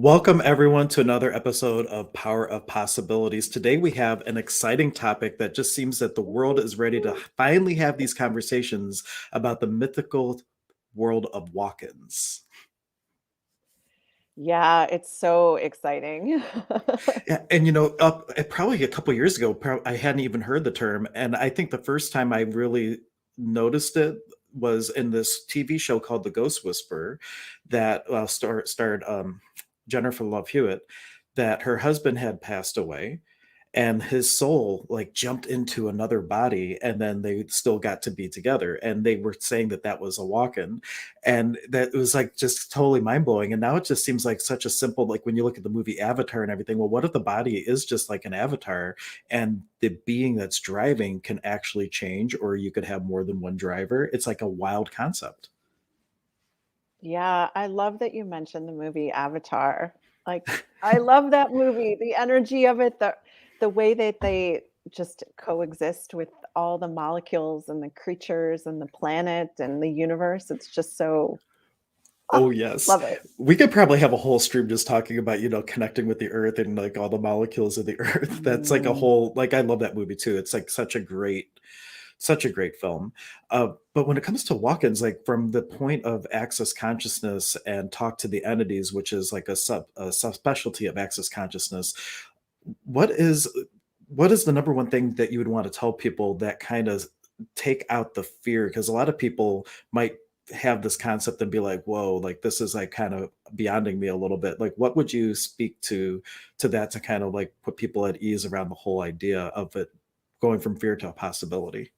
Welcome, everyone, to another episode of Power of Possibilities. Today, we have an exciting topic that just seems that the world is ready to finally have these conversations about the mythical world of walk ins. Yeah, it's so exciting. Yeah, probably a couple years ago, I hadn't even heard the term. And I think the first time I really noticed it was in this TV show called The Ghost Whisperer that starred Jennifer Love Hewitt, that her husband had passed away and his soul like jumped into another body and then they still got to be together, and they were saying that that was a walk-in, and that was like just totally mind-blowing. And now it just seems like such a simple, like when you look at the movie Avatar and everything, well, what if the body is just like an avatar and the being that's driving can actually change, or you could have more than one driver? It's like a wild concept. Yeah, I love that you mentioned the movie Avatar. Like, I love that movie, the energy of it, the way that they just coexist with all the molecules and the creatures and the planet and the universe. It's just so, Oh oh, yes. love it. We could probably have a whole stream just talking about, connecting with the earth and like all the molecules of the earth. That's like a Mm, whole, like, I love that movie too. It's like such a great film. But when it comes to walk-ins, like from the point of access consciousness and talk to the entities, which is like a subspecialty of access consciousness, what is what is the number one thing that you would want to tell people that kind of take out the fear? Because a lot of people might have this concept and be like, whoa, like this is like kind of beyonding me a little bit. Like what would you speak to that to kind of like put people at ease around the whole idea of it going from fear to a possibility?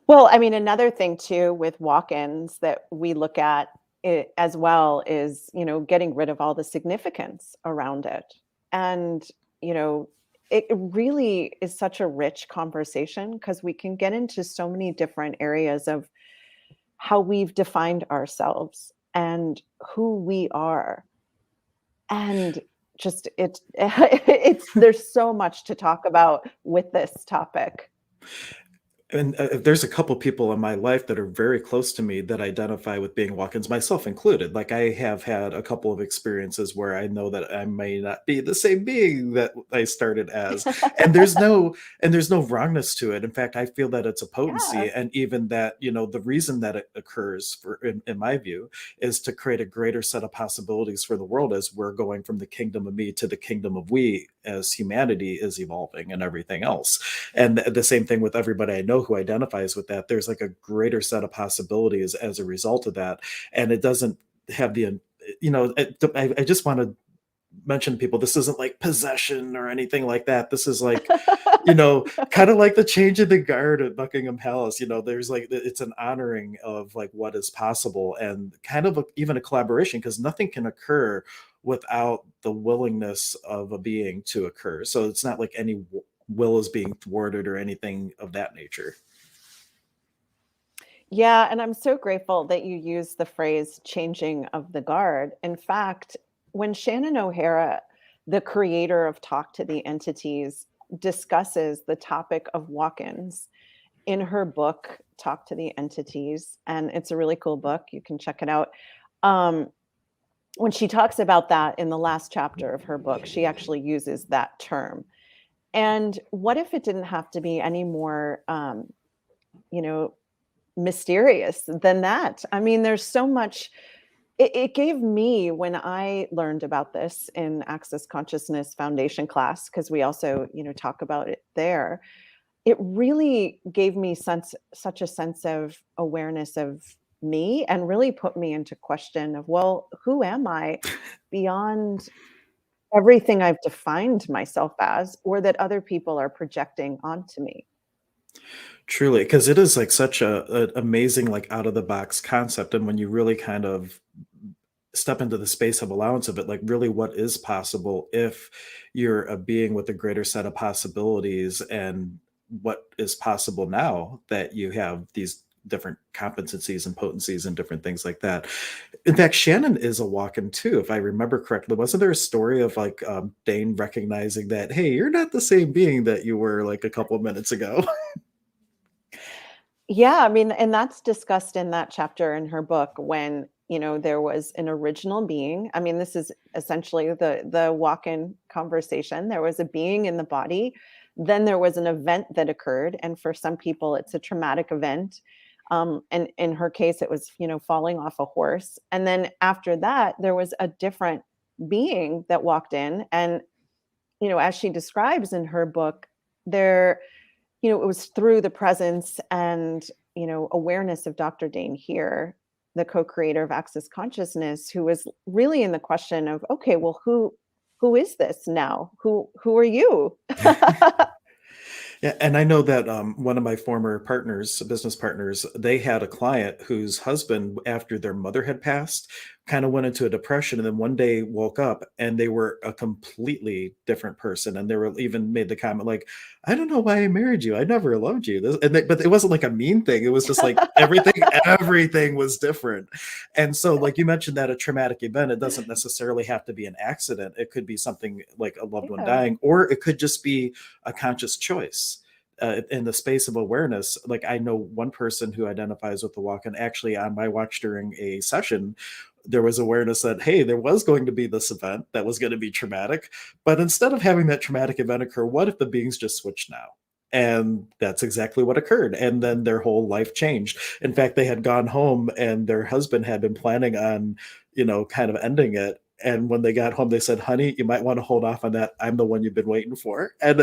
Well, I mean, another thing too with walk-ins that we look at it as well is, getting rid of all the significance around it. And, you know, it really is such a rich conversation because we can get into so many different areas of how we've defined ourselves and who we are. And just it's there's so much to talk about with this topic. And there's a couple people in my life that are very close to me that identify with being walk-ins, myself included. Like I have had a couple of experiences where I know that I may not be the same being that I started as, and there's no wrongness to it. In fact, I feel that it's a potency, Yeah. and even that the reason that it occurs, in my view, is to create a greater set of possibilities for the world as we're going from the kingdom of me to the kingdom of we, as humanity is evolving and everything else. And the same thing with everybody I know who identifies with that. There's like a greater set of possibilities as a result of that, and it doesn't have I just want to mention to people, this isn't like possession or anything like that. This is like, kind of like the change of the guard at Buckingham Palace. There's like, it's an honoring of like what is possible, and kind of even a collaboration, because nothing can occur without the willingness of a being to occur. So it's not like any will is being thwarted or anything of that nature. Yeah, and I'm so grateful that you use the phrase changing of the guard. In fact, when Shannon O'Hara, the creator of Talk to the Entities, discusses the topic of walk-ins in her book, Talk to the Entities, and it's a really cool book. You can check it out. Um, when she talks about that in the last chapter of her book, she actually uses that term. And what if it didn't have to be any more, you know, mysterious than that? I mean, there's so much. It gave me, when I learned about this in Access Consciousness Foundation class, because we also, talk about it there. It really gave me such a sense of awareness of me, and really put me into question of, well, who am I beyond everything I've defined myself as, or that other people are projecting onto me? Truly, because it is like such a amazing, like out of the box concept. And when you really kind of step into the space of allowance of it, like really what is possible if you're a being with a greater set of possibilities, and what is possible now that you have these different competencies and potencies and different things like that. In fact, Shannon is a walk-in too, if I remember correctly. Wasn't there a story of like Dain recognizing that, hey, you're not the same being that you were like a couple of minutes ago? Yeah, I mean, and that's discussed in that chapter in her book when, there was an original being. I mean, this is essentially the walk-in conversation. There was a being in the body. Then there was an event that occurred, and for some people, it's a traumatic event. And in her case, it was, falling off a horse. And then after that, there was a different being that walked in, and as she describes in her book, there, it was through the presence and awareness of Dr. Dain Heer, the co-creator of Access Consciousness, who was really in the question of, okay, well, who is this now? Who are you? Yeah, and I know that one of my former partners, business partners, they had a client whose husband, after their mother had passed, kind of went into a depression, and then one day woke up and they were a completely different person. And they were even made the comment like, "I don't know why I married you. I never loved you." But it wasn't like a mean thing. It was just like everything was different. And so, like you mentioned, that a traumatic event, it doesn't necessarily have to be an accident. It could be something like a loved one Yeah. dying, or it could just be a conscious choice. In the space of awareness, like I know one person who identifies with the walk-in. Actually, on my watch during a session, there was awareness that, hey, there was going to be this event that was going to be traumatic, but instead of having that traumatic event occur, what if the beings just switched now? And that's exactly what occurred. And then their whole life changed. In fact, they had gone home and their husband had been planning on, kind of ending it. And when they got home, they said, "Honey, you might want to hold off on that. I'm the one you've been waiting for." And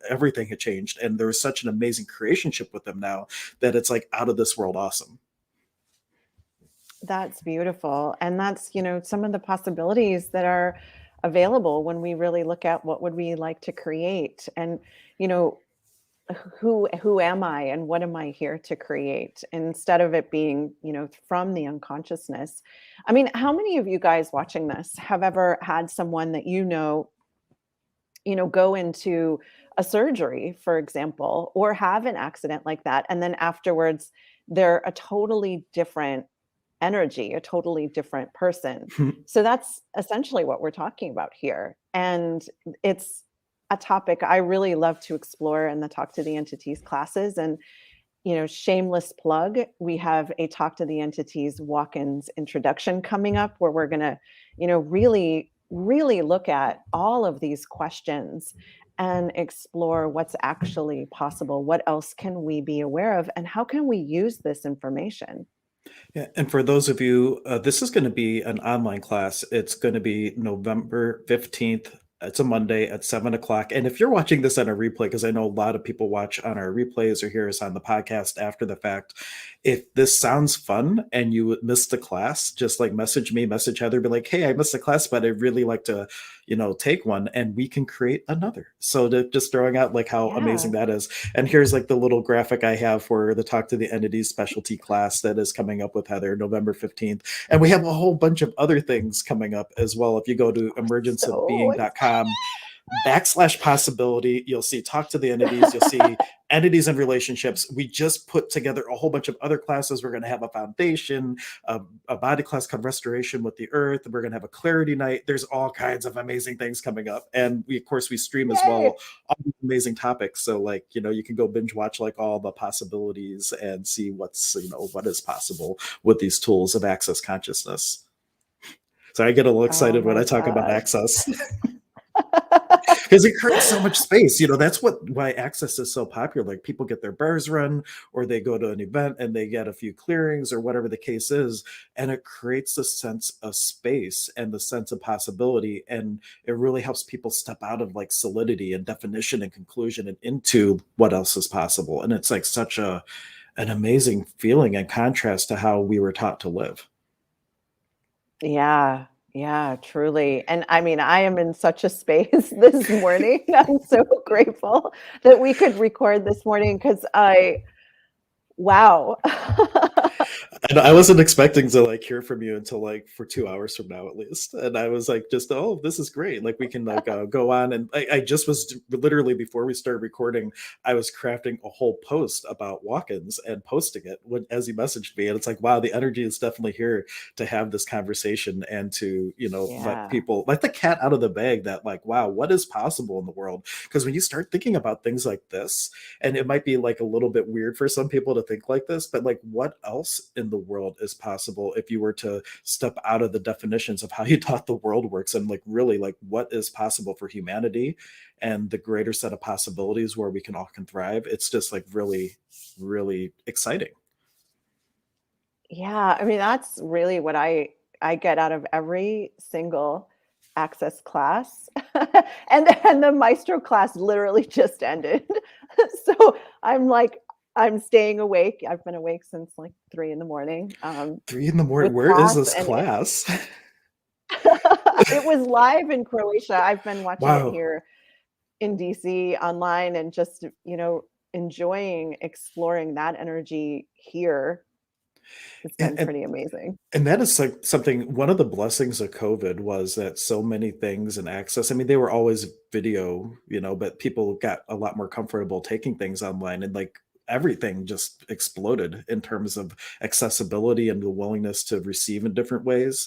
everything had changed. And there was such an amazing creationship with them now that it's like out of this world awesome. That's beautiful. And that's, some of the possibilities that are available when we really look at what would we like to create. And, you know, who am I and what am I here to create, instead of it being, from the unconsciousness. I mean, how many of you guys watching this have ever had someone that go into a surgery, for example, or have an accident like that, and then afterwards they're a totally different energy, a totally different person? So that's essentially what we're talking about here. And it's a topic I really love to explore in the Talk to the Entities classes. And, shameless plug, we have a Talk to the Entities walk-ins introduction coming up, where we're going to, really, really look at all of these questions and explore what's actually possible. What else can we be aware of? And how can we use this information? Yeah, and for those of you, this is going to be an online class. It's going to be November 15th. It's a Monday at 7 o'clock. And if you're watching this on a replay, because I know a lot of people watch on our replays or hear us on the podcast after the fact, if this sounds fun and you missed the class, just like message me, message Heather, be like, "Hey, I missed the class, but I'd really like to, take one," and we can create another. So just throwing out like how amazing Yeah. that is. And here's like the little graphic I have for the Talk to the Entities specialty class that is coming up with Heather November 15th. And we have a whole bunch of other things coming up as well. If you go to So emergenceofbeing.com/possibility, you'll see Talk to the Entities, you'll see entities and relationships. We just put together a whole bunch of other classes. We're going to have a foundation, a body class called Restoration with the Earth. We're going to have a clarity night. There's all kinds of amazing things coming up. And we, of course, we stream as well yay. all these amazing topics. So like, you can go binge watch like all the possibilities and see what's, what is possible with these tools of access consciousness. So I get a little Oh excited when my I talk about gosh. access because it creates so much space. That's why access is so popular. Like people get their bars run, or they go to an event and they get a few clearings or whatever the case is, and it creates a sense of space and the sense of possibility, and it really helps people step out of like solidity and definition and conclusion and into what else is possible. And it's like such an amazing feeling and contrast to how we were taught to live. Yeah, yeah, truly. And I mean, I am in such a space this morning. I'm so grateful that we could record this morning, because wow. And I wasn't expecting to like hear from you until like for 2 hours from now at least. And I was like, just, oh, this is great. Like we can like go on. And I just was literally before we started recording, I was crafting a whole post about walk-ins and posting it as he messaged me. And it's like, wow, the energy is definitely here to have this conversation and to, let Yeah. people let the cat out of the bag that like, wow, what is possible in the world? Because when you start thinking about things like this, and it might be like a little bit weird for some people to think like this, but like what else in the world is possible if you were to step out of the definitions of how you thought the world works, and like really like what is possible for humanity and the greater set of possibilities where we can all can thrive. It's just like really, really exciting. Yeah, I mean, that's really what I get out of every single Access class. And the Maestro class literally just ended. So I'm like, I'm staying awake. I've been awake since like 3 in the morning, 3 in the morning. with Where is class, this and class? it was live in Croatia. I've been watching it Wow. here in DC online and just, enjoying exploring that energy here. It's And, been and pretty amazing. and that is like something, one of the blessings of COVID was that so many things and access, I mean, they were always video, but people got a lot more comfortable taking things online, and like everything just exploded in terms of accessibility and the willingness to receive in different ways.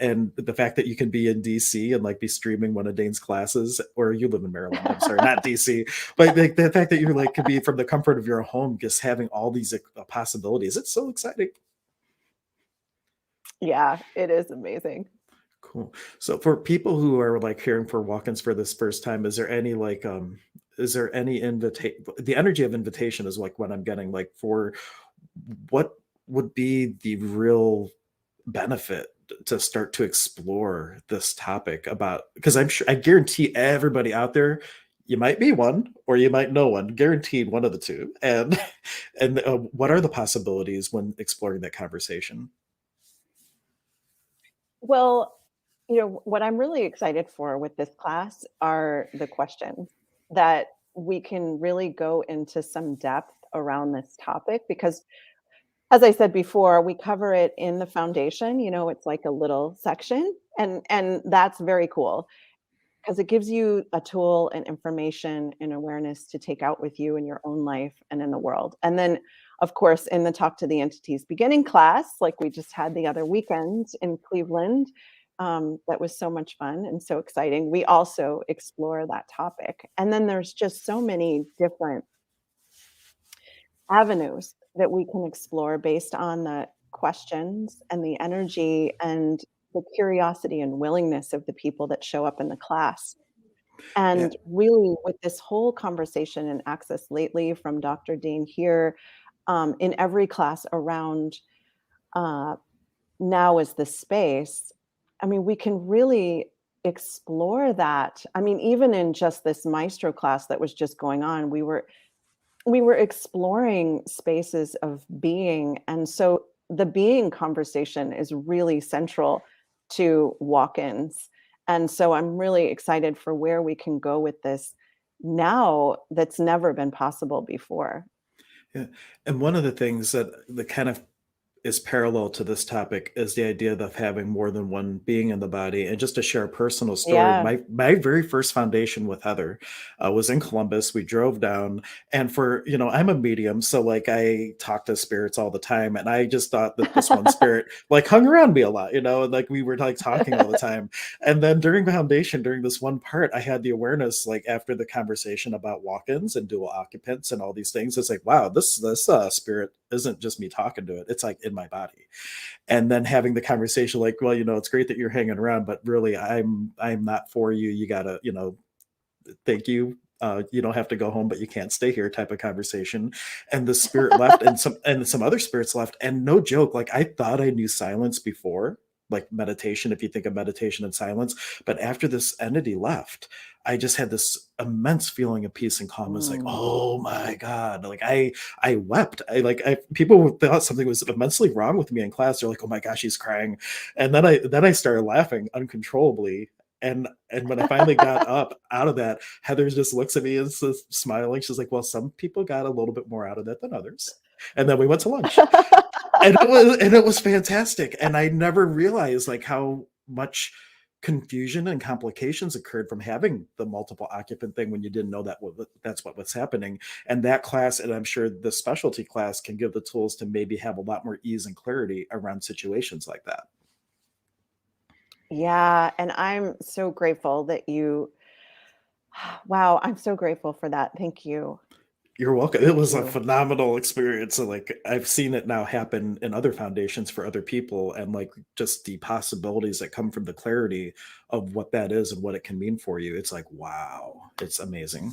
And the fact that you can be in DC and like be streaming one of Dane's classes, or you live in Maryland, I'm sorry, not DC, but like the fact that you like could be from the comfort of your home, just having all these possibilities, it's so exciting. Yeah, it is amazing. Cool. So for people who are like hearing for walk-ins for this first time, is there any invitation? The energy of invitation is like what I'm getting, like for what would be the real benefit to start to explore this topic about, because I'm sure, I guarantee everybody out there, you might be one or you might know one, guaranteed one of the two. And what are the possibilities when exploring that conversation? Well, what I'm really excited for with this class are the questions that we can really go into some depth around this topic because, as I said before, we cover it in the foundation. It's like a little section, and that's very cool because it gives you a tool and information and awareness to take out with you in your own life and in the world. And then, of course, in the Talk to the Entities beginning class, like we just had the other weekend in Cleveland, that was so much fun and so exciting. We also explore that topic. And then there's just so many different avenues that we can explore based on the questions and the energy and the curiosity and willingness of the people that show up in the class. Yeah, And really, with this whole conversation and access lately from Dr. Dain Heer, in every class around uh, now is the space. I mean, we can really explore that. I mean, even in just this maestro class that was just going on, we were exploring spaces of being. And so the being conversation is really central to walk-ins. And so I'm really excited for where we can go with this now that's never been possible before. yeah. And one of the things that kind of is parallel to this topic is the idea of having more than one being in the body. And just to share a personal story, Yeah. my very first foundation with Heather was in Columbus. We drove down, and for I'm a medium, so like I talk to spirits all the time, and I just thought that this one spirit like hung around me a lot, and like we were like talking all the time. And then during foundation, during this one part, I had the awareness, like after the conversation about walk-ins and dual occupants and all these things, it's like, wow, this spirit isn't just me talking to it, it's like in my body. And then having the conversation like, well, it's great that you're hanging around, but really I'm not for you. You gotta, thank you. You don't have to go home, but you can't stay here type of conversation. And the spirit left, and some other spirits left. And no joke, like I thought I knew silence before, like meditation, if you think of meditation and silence. But after this entity left, I just had this immense feeling of peace and calm. It's like, Mm. oh my God. Like I wept. People thought something was immensely wrong with me in class. They're like, oh my gosh, he's crying. And then I started laughing uncontrollably. And when I finally got up out of that, Heather just looks at me and says, smiling. She's like, well, some people got a little bit more out of that than others. And then we went to lunch. And it was fantastic. And I never realized like how much confusion and complications occurred from having the multiple occupant thing when you didn't know that's what was happening. And that class, and I'm sure the specialty class, can give the tools to maybe have a lot more ease and clarity around situations like that. Yeah, and I'm so grateful that you wow, I'm so grateful for that. Thank you. You're welcome. It was a you. phenomenal experience. So like I've seen it now happen in other foundations for other people, and like just the possibilities that come from the clarity of what that is and what it can mean for you. It's like, wow, it's amazing.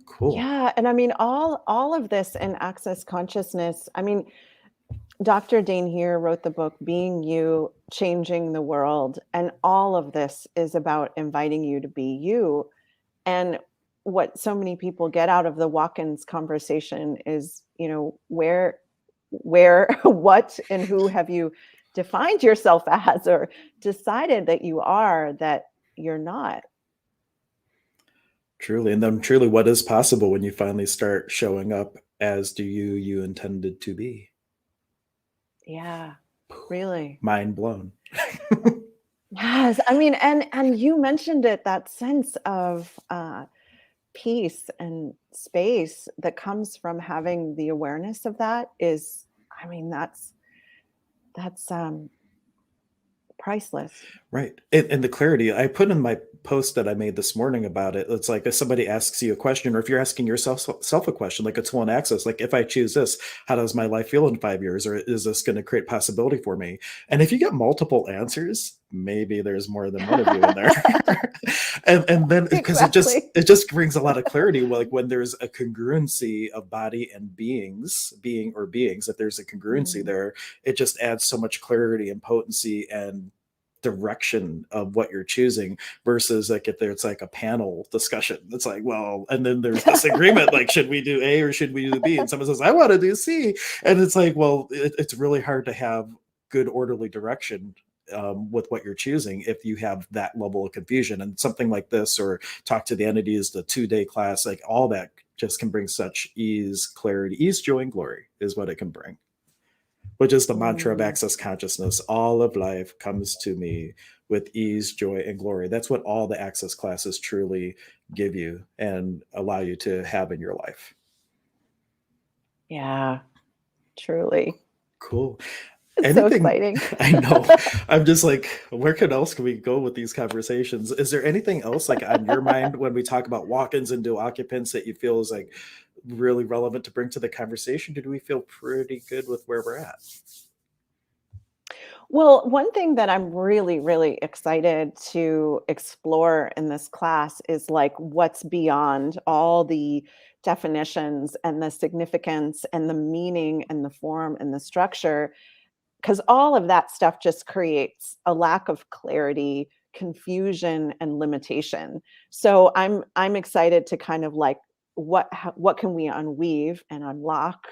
Cool. Yeah, and I mean all of this in access consciousness. I mean, Dr. Dain Heer wrote the book Being You, Changing the World, and all of this is about inviting you to be you. And what so many people get out of the walk-ins conversation is, where what and who have you defined yourself as or decided that you are that you're not. Truly. And then truly what is possible when you finally start showing up as you intended to be. Yeah, really. Mind blown. Yes, I mean, and you mentioned it, that sense of peace and space that comes from having the awareness of that is, I mean, that's priceless. Right. And the clarity I put in my post that I made this morning about it, it's like if somebody asks you a question, or if you're asking yourself a question, like a tool and access, like if I choose this, how does my life feel in 5 years? Or is this going to create possibility for me? And if you get multiple answers, maybe there's more than one of you in there. and then because Exactly. it just brings a lot of clarity, like when there's a congruency of body and beings, if there's a congruency Mm. there, it just adds so much clarity and potency and direction of what you're choosing, versus like if there's like a panel discussion, it's like, well, and then there's disagreement, like should we do A or should we do B, and someone says I want to do C, and it's like, well, it's really hard to have good orderly direction with what you're choosing if you have that level of confusion. And something like this, or talk to the entities, the 2-day class, like all that just can bring such ease, clarity, ease, joy, and glory is what it can bring, which is the mantra of Mm. access consciousness. All of life comes to me with ease, joy, and glory. That's what all the access classes truly give you and allow you to have in your life. Yeah, truly. Cool. It's so Anything? exciting. I know. I'm just like, where else can we go with these conversations? Is there anything else like on your mind when we talk about walk-ins and dual occupants that you feel is like really relevant to bring to the conversation? Do we feel pretty good with where we're at? Well, one thing that I'm really, really excited to explore in this class is like what's beyond all the definitions and the significance and the meaning and the form and the structure, because all of that stuff just creates a lack of clarity, confusion, and limitation. So I'm excited to kind of like what can we unweave and unlock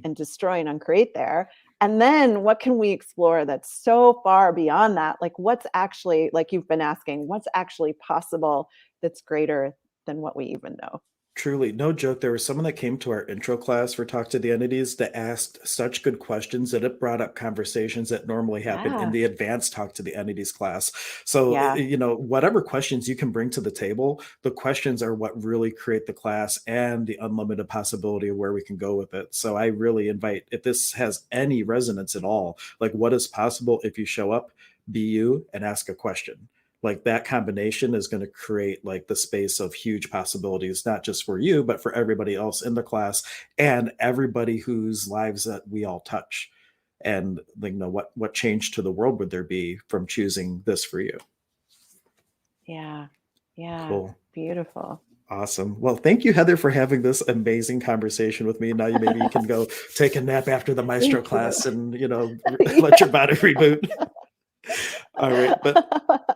and destroy and uncreate there, and then what can we explore that's so far beyond that, like what's actually, like you've been asking, what's actually possible that's greater than what we even know. Truly, no joke. There was someone that came to our intro class for Talk to the Entities that asked such good questions that it brought up conversations that normally happen in Yeah. the advanced Talk to the Entities class. So, Yeah. whatever questions you can bring to the table, the questions are what really create the class and the unlimited possibility of where we can go with it. So, I really invite, if this has any resonance at all, like what is possible if you show up, be you, and ask a question, like that combination is going to create like the space of huge possibilities, not just for you, but for everybody else in the class and everybody whose lives that we all touch. And like, what change to the world would there be from choosing this for you? Yeah. Yeah. Cool. Beautiful. Awesome. Well, thank you, Heather, for having this amazing conversation with me. Now maybe you can go take a nap after the maestro Thank you. class and, let your Yeah. body reboot. All right. But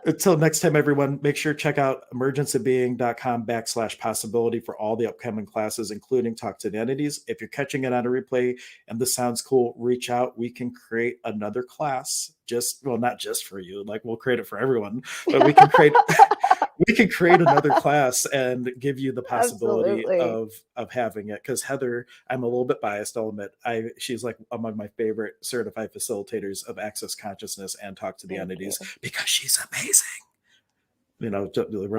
until next time, everyone, make sure to check out emergenceofbeing.com/possibility for all the upcoming classes, including Talk to the Entities. If you're catching it on a replay and this sounds cool, reach out. We can create another class, not just for you, like we'll create it for everyone, but we can create another class and give you the possibility Absolutely. of having it. Because Heather, I'm a little bit biased, I'll admit. She's like among my favorite certified facilitators of access consciousness and Talk to the Thank Entities, you. because she's amazing. We're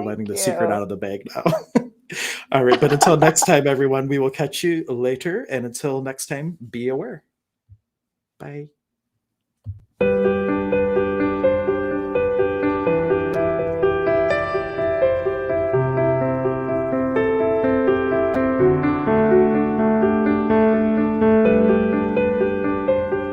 letting Thank the secret out you. of the bag now. All right, but until next time, everyone, we will catch you later. And until next time, be aware. Bye.